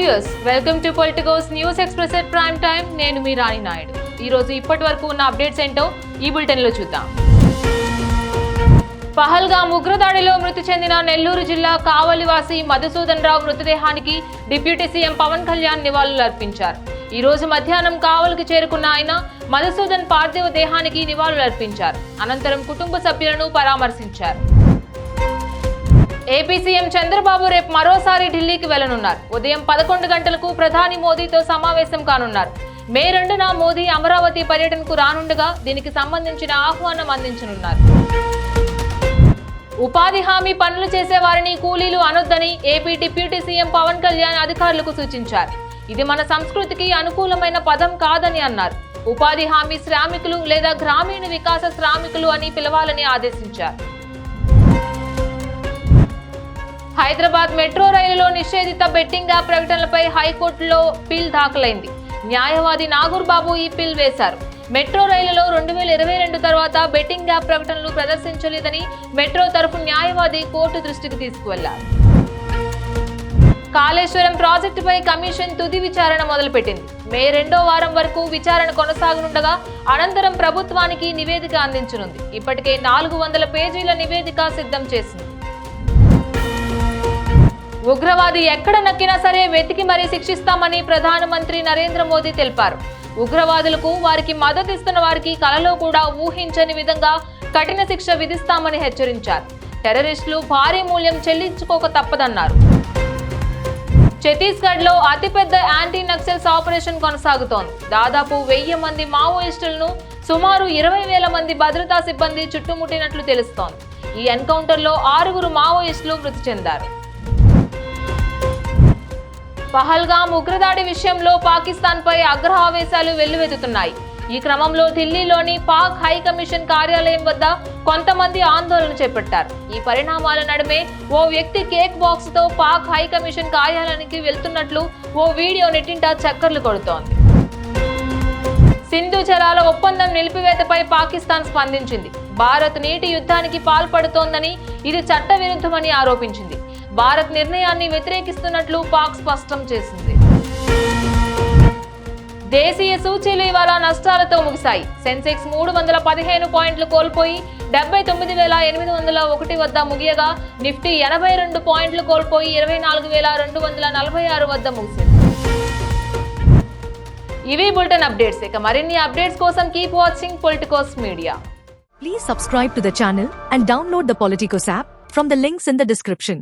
Viewers, welcome to Politicos news express at prime time. నేను మీ రాణి నాయుడు. ఈ రోజు ఇప్పటి వరకు ఉన్న అప్డేట్స్ ఏంటో ఈ బులెటిన్ లో చూద్దాం. పహల్గాం ఉగ్రదాడిలో మృతి చెందిన నెల్లూరు జిల్లా కావలివాసి మధుసూదన్ రావు మృతదేహానికి డిప్యూటీ సీఎం పవన్ కళ్యాణ్ నివాళులు అర్పించారు. ఈ రోజు మధ్యాహ్నం కావలికి చేరుకున్న ఆయన మధుసూదన్ పార్థివ దేహానికి నివాళులు అర్పించారు. అనంతరం కుటుంబ సభ్యులను పరామర్శించారు. ఏపీ సీఎం చంద్రబాబు రేపు మరోసారి ఢిల్లీకి వెళ్లనున్నారు. ఉదయం 11 గంటలకు ప్రధాని మోదీతో సమావేశం కానున్నారు. మే 2న మోదీ అమరావతి పర్యటనకు రానుండగా దీనికి సంబంధించిన ఆహ్వానం అందించనున్నారు. ఉపాధి హామీ పనులు చేసే వారిని కూలీలు అనొద్దని AP deputy CM Pawan Kalyan అధికారులకు సూచించారు. ఇది మన సంస్కృతికి అనుకూలమైన పదం కాదని అన్నారు. ఉపాధి హామీ శ్రామికులు లేదా గ్రామీణ వికాస శ్రామికులు అని పిలవాలని ఆదేశించారు. హైదరాబాద్ మెట్రో రైలులో నిషేధిత బెట్టింగ్ యాప్ ప్రకటనలపై హైకోర్టులో పిల్ దాఖలైంది. న్యాయవాది నాగూర్ బాబు ఈ పిల్ వేశారు. మెట్రో రైలులో 2022 తర్వాత బెట్టింగ్ యాప్ ప్రకటనలు ప్రదర్శించలేదని మెట్రో తరఫు న్యాయవాది కోర్టు దృష్టికి తీసుకువెళ్లారు. కాళేశ్వరం ప్రాజెక్టుపై కమిషన్ తుది విచారణ మొదలుపెట్టింది. మే 2వ వారం వరకు విచారణ కొనసాగనుండగా అనంతరం ప్రభుత్వానికి నివేదిక అందించనుంది. ఇప్పటికే 400 పేజీల నివేదిక సిద్ధం చేసింది. ఉగ్రవాది ఎక్కడ నక్కినా సరే వెతికి మరీ శిక్షిస్తామని ప్రధానమంత్రి నరేంద్ర మోదీ తెలిపారు. ఉగ్రవాదులకు వారికి మద్దతిస్తున్న వారికి కలలో కూడా ఊహించని విధంగా కఠిన శిక్ష విధిస్తామని హెచ్చరించారు. టెర్రరిస్టులు భారీ మూల్యం చెల్లించుకోక తప్పదన్నారు. ఛత్తీస్గఢ్లో అతిపెద్ద యాంటీ నక్సల్స్ ఆపరేషన్ కొనసాగుతోంది. దాదాపు 1000 మంది మావోయిస్టులను సుమారు 20,000 మంది భద్రతా సిబ్బంది చుట్టుముట్టినట్లు తెలుస్తోంది. ఈ ఎన్కౌంటర్లో 6 మావోయిస్టులు మృతి చెందారు. పహల్గాం ఉగ్రదాడి విషయంలో పాకిస్తాన్పై ఆగ్రహావేశాలు వెల్లువెత్తుతున్నాయి. ఈ క్రమంలో ఢిల్లీలోని పాక్ హై కమిషన్ కార్యాలయం వద్ద కొంతమంది ఆందోళన చేపట్టారు. ఈ పరిణామాల నడుమే ఓ వ్యక్తి కేక్ బాక్స్ తో పాక్ హై కమిషన్ కార్యాలయానికి వెళ్తున్నట్లు ఓ వీడియో నెట్టింట చక్కర్లు కొడుతోంది. సింధు జలాల ఒప్పందం నిలిపివేతపై పాకిస్తాన్ స్పందించింది. భారత్ నీటి యుద్ధానికి పాల్పడుతోందని, ఇది చట్ట విరుద్ధమని ఆరోపించింది. భారత్ నిర్ణయాన్ని వ్యతిరేకిస్తున్నట్లు పాక్ స్పష్టం చేసింది. దేశీయ సూచీలు ఇవాళ నష్టాలతో ముగిశాయి. సెన్సెక్స్ 315 పాయింట్లు కోల్పోయి 79,801 వద్ద ముగియగా నిఫ్టీ 82 పాయింట్లు కోల్పోయి 24,246 వద్ద ముగిసింది. ఇవి బులెటిన్ అప్డేట్స్. ఇక మరిన్ని అప్డేట్స్ కోసం keep watching Politicos media. Please subscribe to the channel and download the Politicos app from the links in the description.